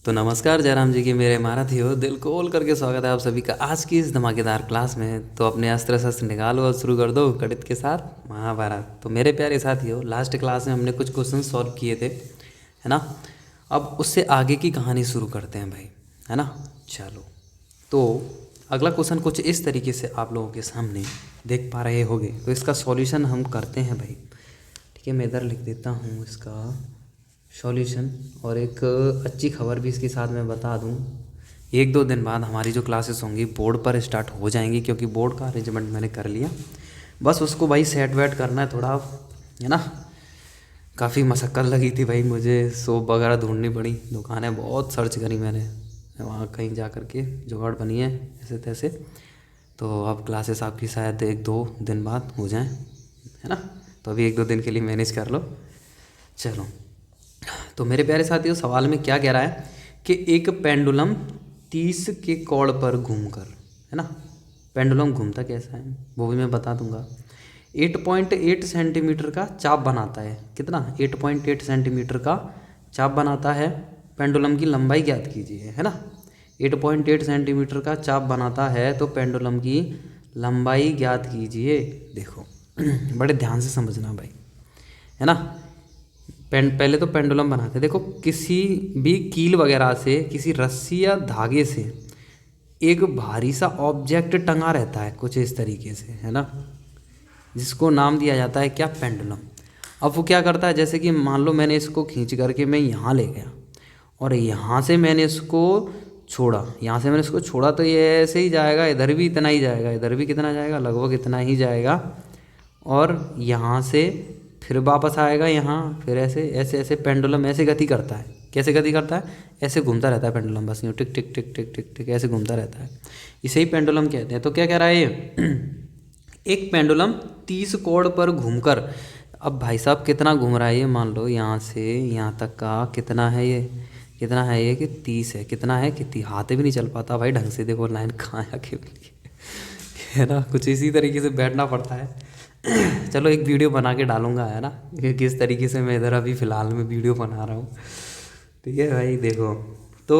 तो नमस्कार जयराम जी की मेरे महारथियों, दिल खोल करके स्वागत है आप सभी का आज की इस धमाकेदार क्लास में। तो अपने अस्त्र शस्त्र निकालो और शुरू कर दो गणित के साथ महाभारत। तो मेरे प्यारे साथियों, लास्ट क्लास में हमने कुछ क्वेश्चन सॉल्व किए थे, है ना। अब उससे आगे की कहानी शुरू करते हैं भाई, है ना। चलो, तो अगला क्वेश्चन कुछ इस तरीके से आप लोगों के सामने देख पा रहे होंगे। तो इसका सॉल्यूशन हम करते हैं भाई, ठीक है। मैं इधर लिख देता हूँ इसका सॉल्यूशन। और एक अच्छी खबर भी इसके साथ मैं बता दूं, 1-2 दिन बाद हमारी जो क्लासेस होंगी बोर्ड पर स्टार्ट हो जाएंगी, क्योंकि बोर्ड का अरेंजमेंट मैंने कर लिया। बस उसको भाई सेट वेट करना है थोड़ा, है ना। काफ़ी मशक्क़त लगी थी भाई, मुझे सोप वगैरह ढूंढनी पड़ी, दुकानें बहुत सर्च करी मैंने, वहाँ कहीं जा कर के जुगाड़ बनी है ऐसे तैसे। तो अब क्लासेस आपकी शायद 1-2 दिन बाद हो जाएं, है ना। तो अभी 1-2 दिन के लिए मैनेज कर लो। चलो, तो मेरे प्यारे साथियों, सवाल में क्या कह रहा है कि एक पेंडुलम 30 के कोण पर घूमकर, है ना। पेंडुलम घूमता कैसा है वो भी मैं बता दूंगा। 8.8 सेंटीमीटर का चाप बनाता है। कितना? 8.8 सेंटीमीटर का चाप बनाता है। पेंडुलम की लंबाई ज्ञात कीजिए, है ना। 8.8 सेंटीमीटर का चाप बनाता है, तो पेंडुलम की लंबाई ज्ञात कीजिए। देखो बड़े ध्यान से समझना भाई, है ना। पहले तो पेंडुलम बनाते, देखो किसी भी कील वगैरह से, किसी रस्सी या धागे से एक भारी सा ऑब्जेक्ट टंगा रहता है कुछ इस तरीके से, है ना, जिसको नाम दिया जाता है क्या? पेंडुलम। अब वो क्या करता है, जैसे कि मान लो मैंने इसको खींच करके मैं यहाँ ले गया और यहाँ से मैंने इसको छोड़ा, यहाँ से मैंने इसको छोड़ा, तो ये ऐसे ही जाएगा, इधर भी इतना ही जाएगा, इधर भी कितना जाएगा, लगभग इतना ही जाएगा। और यहाँ से फिर वापस आएगा यहाँ, फिर ऐसे ऐसे ऐसे पेंडुलम ऐसे गति करता है। कैसे गति करता है? ऐसे घूमता रहता है पेंडुलम, बस यूँ टिक टिक टिक टिक टिक टिक ऐसे घूमता रहता है। इसे ही पेंडुलम कहते हैं। तो क्या कह रहा है ये एक पेंडुलम 30 कोण पर घूमकर, अब भाई साहब कितना घूम रहा है ये, मान लो यहाँ से यहाँ तक का कितना है ये, कितना है ये कि 30 है। कितना है कि हाथ भी नहीं चल पाता भाई ढंग से, देखो लाइन कहाँ आके मिली है ना। कुछ इसी तरीके से बैठना पड़ता है। चलो एक वीडियो बना के डालूंगा, है ना, कि किस तरीके से मैं इधर अभी फ़िलहाल में वीडियो बना रहा हूँ। ठीक है भाई, देखो तो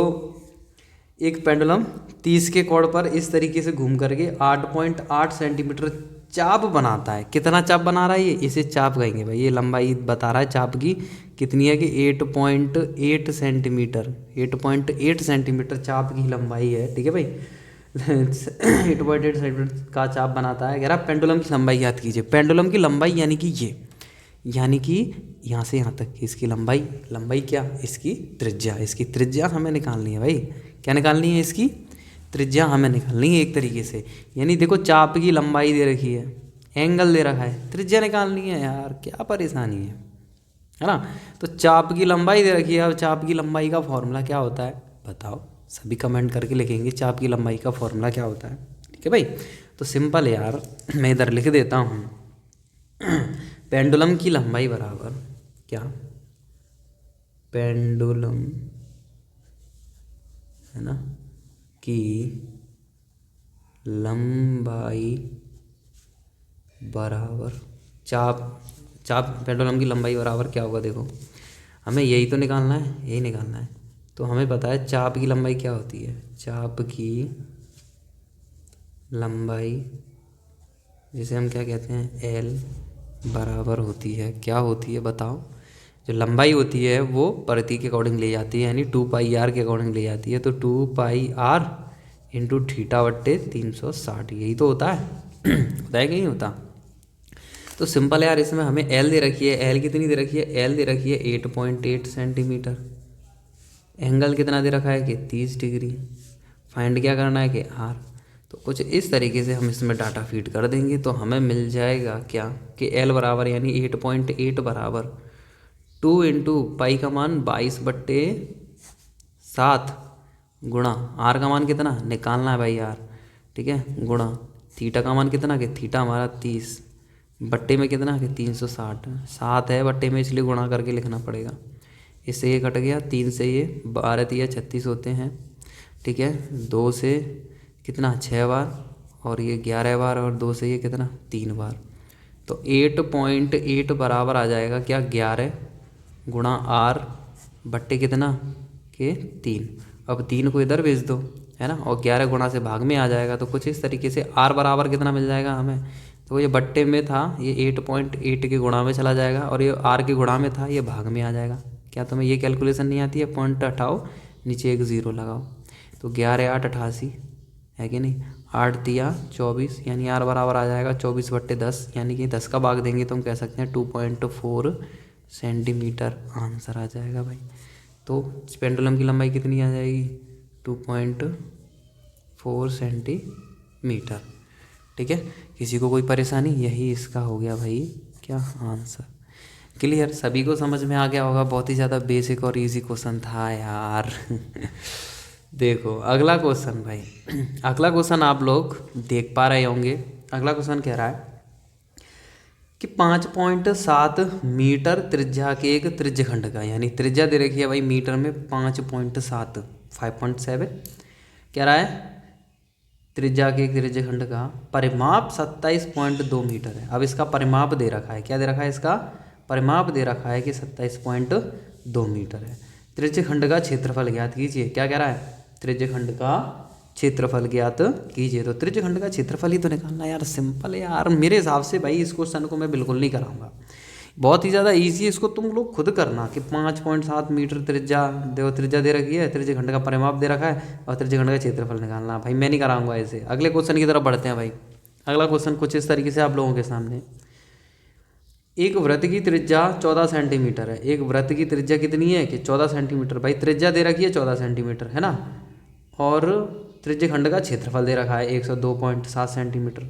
एक पेंडुलम 30 के कोण पर इस तरीके से घूम करके 8.8 सेंटीमीटर चाप बनाता है। कितना चाप बना रहा है ये? इसे चाप कहेंगे भाई। ये लंबाई बता रहा है चाप की कितनी है कि 8.8 सेंटीमीटर, 8.8 सेंटीमीटर चाप की लंबाई है, ठीक है भाई। 8.8 सेंटीमीटर का चाप बनाता है। कह रहा पेंडुलम की लंबाई याद कीजिए। पेंडुलम की लंबाई यानी कि ये, यानी कि यहाँ से यहाँ तक की इसकी लंबाई, लंबाई क्या? इसकी त्रिज्या, इसकी त्रिज्या हमें निकालनी है भाई। क्या निकालनी है? इसकी त्रिज्या हमें निकालनी है एक तरीके से। यानी देखो चाप की लंबाई दे रखी है, एंगल दे रखा है, त्रिज्या निकालनी है यार, क्या परेशानी है ना। तो चाप की लंबाई दे रखी है। अब चाप की लंबाई का फॉर्मूला क्या होता है बताओ? सभी कमेंट करके लिखेंगे चाप की लंबाई का फॉर्मूला क्या होता है, ठीक है भाई। तो सिंपल यार, मैं इधर लिख देता हूँ। पेंडुलम की लंबाई बराबर क्या? पेंडुलम, है ना, की लंबाई बराबर चाप, चाप पेंडुलम की लंबाई बराबर क्या होगा? देखो हमें यही तो निकालना है, यही निकालना है। तो हमें पता है चाप की लंबाई क्या होती है। चाप की लंबाई जिसे हम क्या कहते हैं, एल बराबर होती है, क्या होती है बताओ? जो लंबाई होती है वो परिधि के अकॉर्डिंग ले जाती है, यानी 2πr के अकॉर्डिंग ले जाती है। तो 2πr इंटू थीटा बट्टे 360, यही तो होता है। होता है कि नहीं होता? तो सिंपल है यार, इसमें हमें एल दे रखी है। एल कितनी दे रखी है? एल दे रखी है 8.8 सेंटीमीटर। एंगल कितना दे रखा है कि 30 डिग्री। फाइंड क्या करना है कि आर। तो कुछ इस तरीके से हम इसमें डाटा फीड कर देंगे तो हमें मिल जाएगा क्या कि एल बराबर यानी 8.8 बराबर 2 इंटू पाई का मान 22/7 गुणा आर का मान कितना निकालना है भाई यार, ठीक है, गुणा थीटा का मान कितना कि थीटा हमारा 30 बट्टे में कितना कि 360, 7 है बट्टे में, इसलिए गुणा करके लिखना पड़ेगा। इससे ये कट गया, 3 से ये 12 3 36 होते हैं, ठीक है। 2 से कितना 6 बार और ये 11 बार, और 2 से ये कितना 3 बार। तो 8.8 बराबर आ जाएगा क्या 11 गुणा आर बट्टे कितना के 3। अब 3 को इधर भेज दो, है ना, और 11 गुणा से भाग में आ जाएगा। तो कुछ इस तरीके से r बराबर कितना मिल जाएगा हमें, तो ये बट्टे में था, ये 8.8 के गुणा में चला जाएगा, और ये r के गुणा में था, ये भाग में आ जाएगा। क्या तुम्हें ये कैलकुलेशन नहीं आती है? पॉइंट हटाओ, नीचे एक ज़ीरो लगाओ, तो 11 8 88 है कि नहीं, 8 तिया 24, यानी r बराबर आ जाएगा 24/10, यानी कि 10 का भाग देंगे तो हम कह सकते हैं 2.4 सेंटीमीटर आंसर आ जाएगा भाई। तो पेंडुलम की लंबाई कितनी आ जाएगी? 2.4 सेंटीमीटर। ठीक है, किसी को कोई परेशानी? यही इसका हो गया भाई क्या आंसर। क्लियर, सभी को समझ में आ गया होगा। बहुत ही ज़्यादा बेसिक और इजी क्वेश्चन था यार। देखो अगला क्वेश्चन भाई, अगला क्वेश्चन आप लोग देख पा रहे होंगे। अगला क्वेश्चन कह रहा है कि 5.7 मीटर त्रिज्या के एक त्रिज्यखंड का, यानी त्रिज्या दे रखी है भाई मीटर में 5.7, 5.7 कह रहा है, त्रिज्या के एक त्रिज्यखंड का परिमाप 27.2 मीटर है। अब इसका परिमाप दे रखा है, क्या दे रखा है? इसका परिमाप दे रखा है कि 27.2 मीटर है। त्रिज्यखंड का क्षेत्रफल ज्ञात कीजिए। क्या कह रहा है? त्रिज्यखंड का क्षेत्रफल ज्ञात कीजिए। तो त्रिज्यखंड का क्षेत्रफल ही तो निकालना है यार, सिंपल है यार। मेरे हिसाब से भाई इस क्वेश्चन को मैं बिल्कुल नहीं कराऊंगा, बहुत ही ज़्यादा इजी है, इसको तुम लोग खुद करना कि 5.7 मीटर त्रिज्या देखो, त्रिज्या दे रखी है, त्रिज्यखंड का परिमाप दे रखा है, और त्रिज्यखंड का क्षेत्रफल निकालना। भाई मैं नहीं कराऊंगा ऐसे। अगले क्वेश्चन की तरफ बढ़ते हैं भाई। अगला क्वेश्चन कुछ इस तरीके से आप लोगों के सामने, एक वृत्त की त्रिज्या 14 सेंटीमीटर है। एक वृत्त की त्रिज्या कितनी है कि 14 सेंटीमीटर। भाई त्रिज्या दे रखी है 14 सेंटीमीटर, है ना, और त्रिज्यखंड का क्षेत्रफल दे रखा है 102.7 सेंटीमीटर,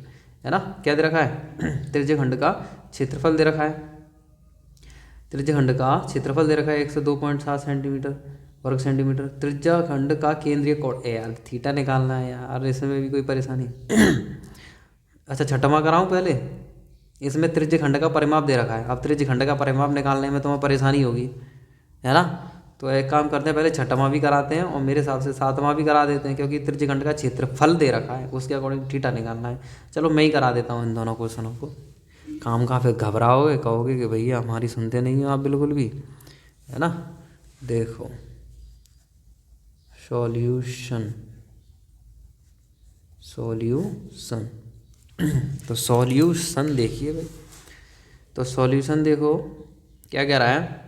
है ना। क्या दे रखा है? त्रिज्यखंड का क्षेत्रफल दे रखा है, त्रिज्यखंड का क्षेत्रफल दे रखा है 102.7 सेंटीमीटर वर्ग सेंटीमीटर। त्रिज्यखंड का केंद्रीय कोण, यार थीटा निकालना है यार, इसमें भी कोई परेशानी? अच्छा छठवां कराऊं पहले। इसमें त्रिज्यखंड का परिमाप दे रखा है। अब त्रिज्यखंड का परिमाप निकालने में तुम्हें परेशानी होगी, है ना। तो एक काम करते हैं, पहले छठवां भी कराते हैं और मेरे हिसाब से सातवां भी करा देते हैं, क्योंकि त्रिज्यखंड का क्षेत्रफल दे रखा है, उसके अकॉर्डिंग थीटा निकालना है। चलो मैं ही करा देता हूँ इन दोनों क्वेश्चनों को। काम का फिर घबराओगे, कहोगे कि भैया हमारी सुनते नहीं हो आप बिल्कुल भी, है ना। देखो सॉल्यूशन, सॉल्यूशन तो सॉल्यूशन देखिए भाई, तो सॉल्यूशन देखो क्या कह रहा है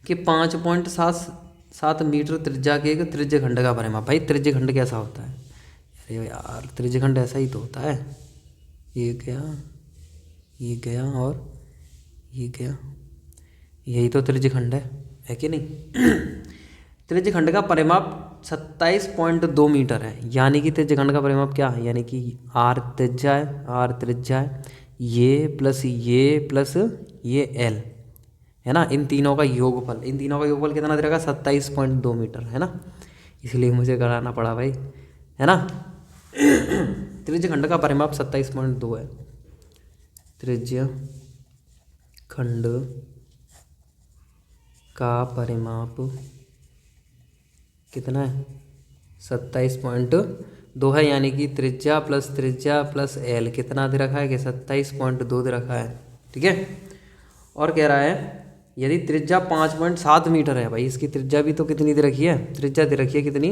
कि 5.7 मीटर त्रिज्या के एक त्रिज्यखंड का परिमाप। भाई त्रिज्यखंड कैसा होता है? अरे यार त्रिज्यखंड ऐसा ही तो होता है, ये गया, ये गया और ये गया, यही तो त्रिज्यखंड है कि नहीं। त्रिज्यखंड का परिमाप 27.2 मीटर है, यानी कि त्रिज्यखंड का परिमाप क्या है? यानी कि आर त्रिज्या है, आर त्रिज्या है, ये प्लस ये एल, है ना, इन तीनों का योगफल, इन तीनों का योगफल कितना दे रखा? 27.2 मीटर, है ना, इसलिए मुझे कराना पड़ा भाई, है ना। त्रिज्यखंड का परिमाप 27.2 है। त्रिज्यखंड का परिमाप कितना है? 27.2 है, यानी कि त्रिज्या प्लस एल कितना दे रखा है कि 27.2 दे रखा है। ठीक है, और कह रहा है यदि त्रिज्या 5.7 मीटर है, भाई इसकी त्रिज्या भी तो कितनी दे रखी है? त्रिज्या दे रखी है कितनी?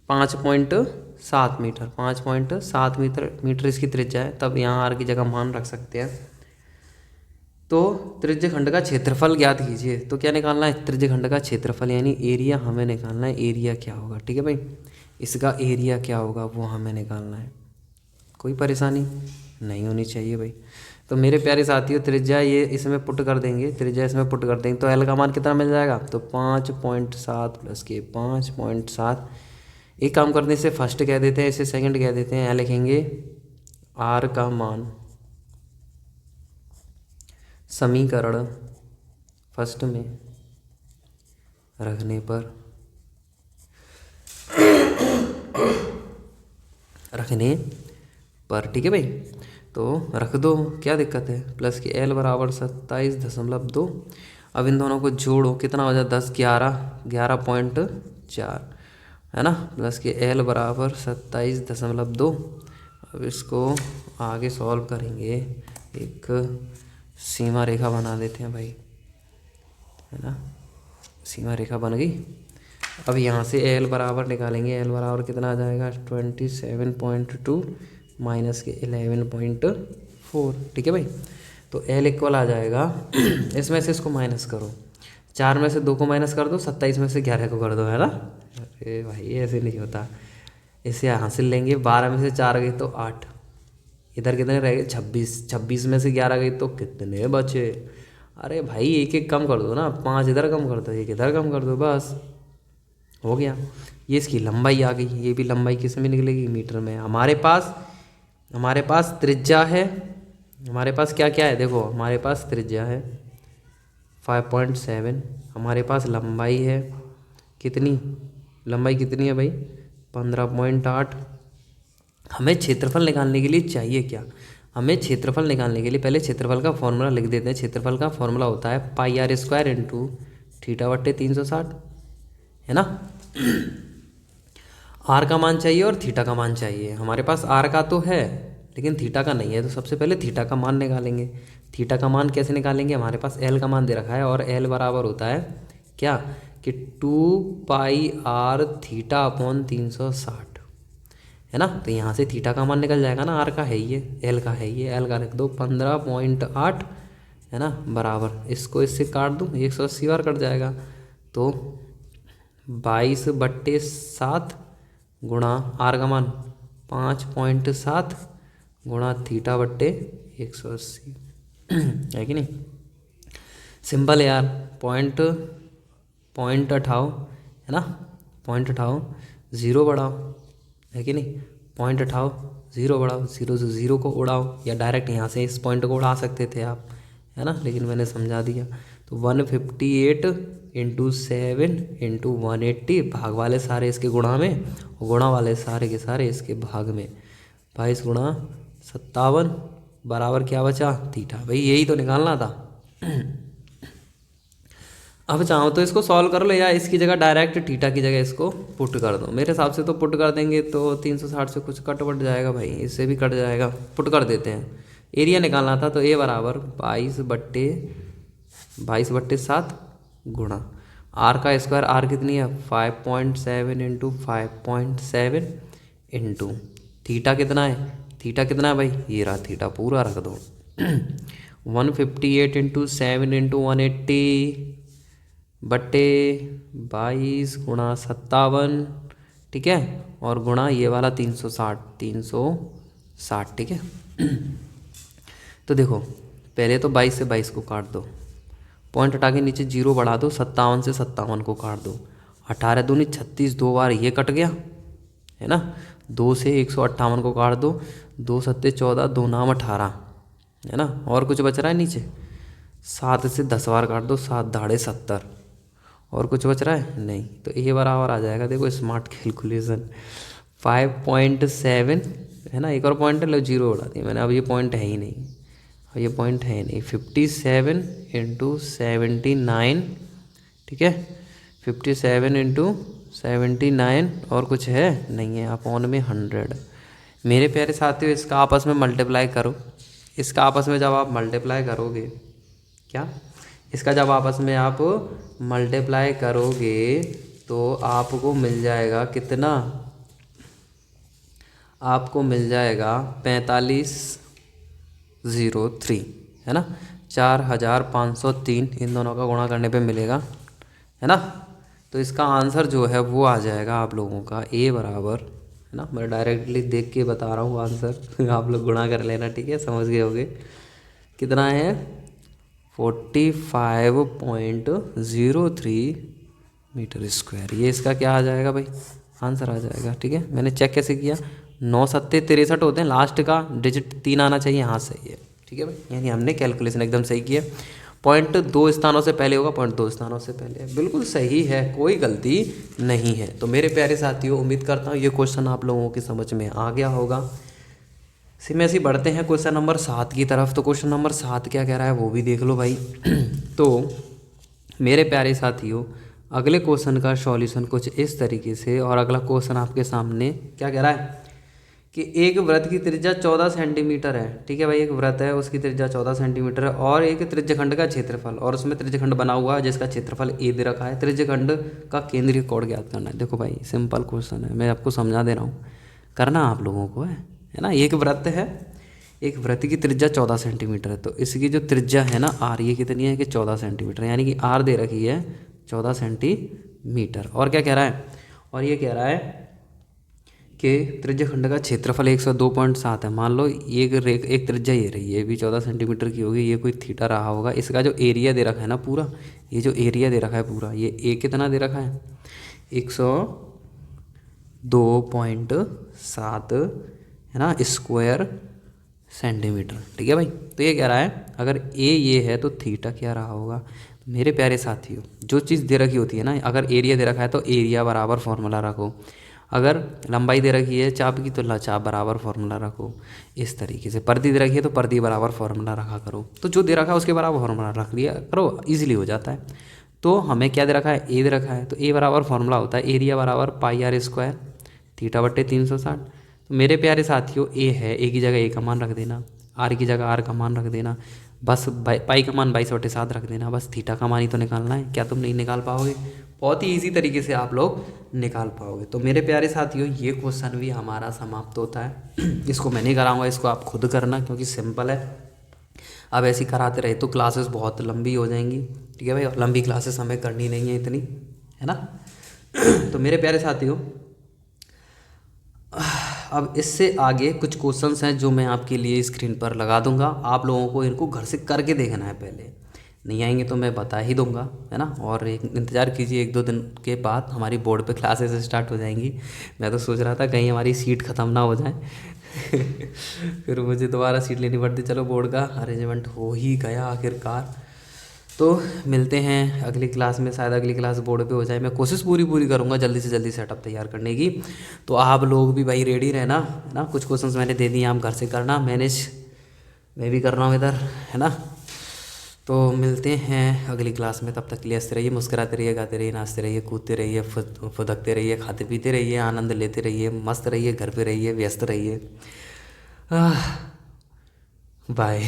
5.7 मीटर, 5.7 मीटर इसकी त्रिज्या है। तब यहाँ आर की जगह मान रख सकते हैं। तो त्रिज्यखंड का क्षेत्रफल ज्ञात कीजिए। तो क्या निकालना है? त्रिज्यखंड का क्षेत्रफल, यानी एरिया हमें निकालना है। एरिया क्या होगा? ठीक है भाई, इसका एरिया क्या होगा वो हमें निकालना है। कोई परेशानी नहीं होनी चाहिए भाई। तो मेरे प्यारे साथियों, त्रिज्या ये इसमें पुट कर देंगे, त्रिज्या इसमें पुट कर देंगे, तो एल का मान कितना मिल जाएगा? तो 5.7 प्लस के 5.7। एक काम करने से फर्स्ट कह देते हैं, इसे सेकंड कह देते हैं। यहाँ लिखेंगे आर का मान, समीकरण फर्स्ट में रखने पर ठीक है भाई, तो रख दो, क्या दिक्कत है। प्लस के एल बराबर 27.2। अब इन दोनों को जोड़ो, कितना हो जाए? 10 11.4, है ना। प्लस के एल बराबर 27.2। अब इसको आगे सॉल्व करेंगे, एक सीमा रेखा बना देते हैं भाई, है ना। सीमा रेखा बन गई। अब यहाँ से एल बराबर निकालेंगे। एल बराबर कितना आ जाएगा 27.2 माइनस के 11.4। ठीक है भाई। तो एल इक्वल आ जाएगा इसमें से इसको माइनस करो, 4 में से 2 को माइनस कर दो, 27 में से 11 को कर दो, है ना। अरे भाई ऐसे नहीं होता, इसे हासिल लेंगे। 12 में से 4 गई तो 8, इधर कितने रह गए 26, 26 में से 11 गई तो कितने बचे। अरे भाई एक एक कम कर दो ना, 5 इधर कम कर दो, 1 इधर कम कर दो, बस हो गया। ये इसकी लंबाई आ गई। ये भी लंबाई किस में निकलेगी, मीटर में। हमारे पास त्रिज्या है, हमारे पास क्या क्या है देखो, हमारे पास त्रिज्या है 5.7, हमारे पास लंबाई है कितनी, लंबाई कितनी है भाई 15.8। हमें क्षेत्रफल निकालने के लिए चाहिए क्या, हमें क्षेत्रफल निकालने के लिए पहले क्षेत्रफल का फॉर्मूला लिख देते हैं। क्षेत्रफल का फॉर्मूला होता है पाई आर स्क्वायर इंटू थीटा बट्टे 360, है ना। आर का मान चाहिए और थीटा का मान चाहिए। हमारे पास आर का तो है लेकिन थीटा का नहीं है, तो सबसे पहले थीटा का मान निकालेंगे। थीटा का मान कैसे निकालेंगे, हमारे पास एल का मान दे रखा है और एल बराबर होता है क्या कि 2 पाई आर थीटा अपॉन 360, है ना। तो यहाँ से थीटा का मान निकल जाएगा ना, आर का है ये, एल का है ये, एल का रख दो 15.8, है ना, बराबर इसको इससे काट दूँ 180 बार कट जाएगा। तो 22/7 गुणा आर का मान 5.7 गुणा थीटा बट्टे 180 है कि नहीं। सिंपल है यार, पॉइंट उठाओ, है ना, पॉइंट उठाओ, ज़ीरो बढ़ाओ, है कि नहीं। पॉइंट उठाओ, ज़ीरो बढ़ाओ, ज़ीरो से ज़ीरो को उड़ाओ, या डायरेक्ट यहाँ से इस पॉइंट को उड़ा सकते थे आप, है ना, लेकिन मैंने समझा दिया। तो 158 इंटू 7 इंटू 180, भाग वाले सारे इसके गुणा में और गुणा वाले सारे के सारे इसके भाग में, 22 गुणा 57 बराबर क्या बचा, थीटा। भाई यही तो निकालना था। अब चाहो तो इसको सॉल्व कर लो या इसकी जगह डायरेक्ट थीटा की जगह इसको पुट कर दो। मेरे हिसाब से तो पुट कर देंगे तो 360 से कुछ कट वट जाएगा भाई, इससे भी कट जाएगा, पुट कर देते हैं। एरिया निकालना था तो ए बराबर 22/7 गुणा आर का स्क्वायर, आर कितनी है 5.7 इंटू 5.7 इंटू थीटा कितना है, थीटा कितना है भाई, ये रहा थीटा पूरा रख दो 158 इंटू 7 इंटू 180 बट्टे 22 गुणा 57, ठीक है, और गुणा ये वाला 360, ठीक है। तो देखो पहले तो 22 से 22 को काट दो, पॉइंट हटा के नीचे जीरो बढ़ा दो, 57 से 57 को काट दो, 18 दूनी 36, 2 बार ये कट गया, है ना। 2 से 158 को काट दो, 2 सत्ते 14, 2 नाम 18, है ना। और कुछ बच रहा है नीचे, 7 से 10 बार काट दो, 7 दाढ़े 70, और कुछ बच रहा है नहीं। तो ये बराबर आ जाएगा, देखो स्मार्ट कैलकुलेशन 5.7, है ना। एक और पॉइंट लो, जीरो उड़ा दी मैंने, अब ये पॉइंट है ही नहीं, अब ये पॉइंट है नहीं। 57 इंटू 79, ठीक है, 57 इंटू 79, और कुछ है नहीं है, अपॉन में 100। मेरे प्यारे साथियों इसका आपस में मल्टीप्लाई करो, इसका आपस में जब आप मल्टीप्लाई करोगे, क्या इसका जब आपस में आप मल्टीप्लाई करोगे तो आपको मिल जाएगा कितना, आपको मिल जाएगा 4503, है ना, 4503 इन दोनों का गुणा करने पे मिलेगा, है ना। तो इसका आंसर जो है वो आ जाएगा आप लोगों का ए बराबर, है ना, मैं डायरेक्टली देख के बता रहा हूँ आंसर आप लोग गुणा कर लेना, ठीक है, समझ गए होगे। कितना है 45.03 मीटर स्क्वायर, ये इसका क्या आ जाएगा भाई, आंसर आ जाएगा, ठीक है। मैंने चेक कैसे किया, 9 सत्ते 63 होते हैं, लास्ट का डिजिट 3 आना चाहिए, हाँ सही है, ठीक है भाई, यानी हमने कैलकुलेशन एकदम सही किया। पॉइंट 2 स्थानों से पहले होगा, पॉइंट 2 स्थानों से पहले, बिल्कुल सही है, कोई गलती नहीं है। तो मेरे प्यारे साथियों उम्मीद करता हूँ ये क्वेश्चन आप लोगों की समझ में आ गया होगा। में ऐसे बढ़ते हैं क्वेश्चन नंबर 7 की तरफ। तो क्वेश्चन नंबर 7 क्या कह रहा है वो भी देख लो भाई। तो मेरे प्यारे साथियों अगले क्वेश्चन का सॉल्यूशन कुछ इस तरीके से, और अगला क्वेश्चन आपके सामने क्या कह रहा है कि एक वृत्त की त्रिज्या 14 सेंटीमीटर है। ठीक है भाई, एक वृत्त है उसकी त्रिज्या 14 सेंटीमीटर है और एक त्रिज्यखंड का क्षेत्रफल, और उसमें त्रिज्यखंड बना हुआ है जिसका क्षेत्रफल ए दे रखा है। त्रिज्यखंड का केंद्रीय कोण ज्ञात करना है। देखो भाई सिंपल क्वेश्चन है, मैं आपको समझा दे रहा हूँ, करना आप लोगों को है ना। एक वृत्त है, एक वृत्त की त्रिज्या 14 सेंटीमीटर है, तो इसकी जो त्रिज्या है ना आर, ये कितनी है कि 14 सेंटीमीटर, यानी कि आर दे रखी है 14 सेंटीमीटर। और क्या कह रहा है, और ये कह रहा है कि त्रिज्यखंड का क्षेत्रफल 102.7 है। मान लो एक त्रिज्या ये रही है, ये भी 14 सेंटीमीटर की होगी, ये कोई थीटा रहा होगा। इसका जो एरिया दे रखा है ना पूरा, ये जो एरिया दे रखा है पूरा, ये ए कितना दे रखा है 102.7 है ना स्क्वायर सेंटीमीटर। ठीक है भाई, तो ये कह रहा है अगर ए ये है तो थीटा क्या रहा होगा। मेरे प्यारे साथियों, जो चीज़ दे रखी होती है ना, अगर एरिया दे रखा है तो एरिया बराबर फॉर्मूला रखो, अगर लंबाई दे रखी है चाप की तो चाप बराबर फॉर्मूला रखो। इस तरीके से परिधि दे रखी है तो परिधि बराबर फॉर्मूला रखा करो। तो जो दे रखा है उसके बराबर फॉर्मूला रख लिया करो, इजीली हो जाता है। तो हमें क्या दे रखा है, ए दे रखा है, तो ए बराबर फॉर्मूला होता है एरिया बराबर पाई आर स्क्वायर थीटा बट्टे 360। तो मेरे प्यारे साथियों ए है, ए की जगह ए का मान रख देना, आर की जगह आर का मान रख देना, बस पाई का मान 22/7 रख देना, बस थीटा का मान ही तो निकालना है। क्या तुम नहीं निकाल पाओगे? बहुत ही इजी तरीके से आप लोग निकाल पाओगे। तो मेरे प्यारे साथियों ये क्वेश्चन भी हमारा समाप्त होता है। इसको मैं नहीं कराऊंगा, इसको आप खुद करना क्योंकि सिंपल है। अब ऐसे ही कराते रहे तो क्लासेस बहुत लंबी हो जाएंगी। ठीक है भाई, और लंबी क्लासेस हमें करनी नहीं है इतनी, है ना। तो मेरे प्यारे साथियों अब इससे आगे कुछ क्वेश्चंस हैं जो मैं आपके लिए स्क्रीन पर लगा दूंगा, आप लोगों को इनको घर से करके देखना है। पहले नहीं आएंगे तो मैं बता ही दूंगा, है ना। और एक इंतज़ार कीजिए, 1-2 दिन के बाद हमारी बोर्ड पे क्लासेस स्टार्ट हो जाएंगी। मैं तो सोच रहा था कहीं हमारी सीट ख़त्म ना हो जाए फिर मुझे दोबारा सीट लेनी पड़ती। चलो बोर्ड का अरेंजमेंट हो ही गया आखिरकार। तो मिलते हैं अगली क्लास में, शायद अगली क्लास बोर्ड पे हो जाए। मैं कोशिश पूरी करूँगा जल्दी से जल्दी सेटअप तैयार करने की। तो आप लोग भी भाई रेडी रहना, है ना। कुछ क्वेश्चंस मैंने दे दिए, आप घर से करना मैनेज, मैं भी कर रहा हूँ इधर, है ना। तो मिलते हैं अगली क्लास में, तब तक के लिए हंसते रहिए, मुस्कुराते रहिए, गाते रहिए, नाचते रहिए, कूदते रहिए, फुदकते रहिए, खाते पीते रहिए, आनंद लेते रहिए, मस्त रहिए, घर पे रहिए, व्यस्त रहिए। बाय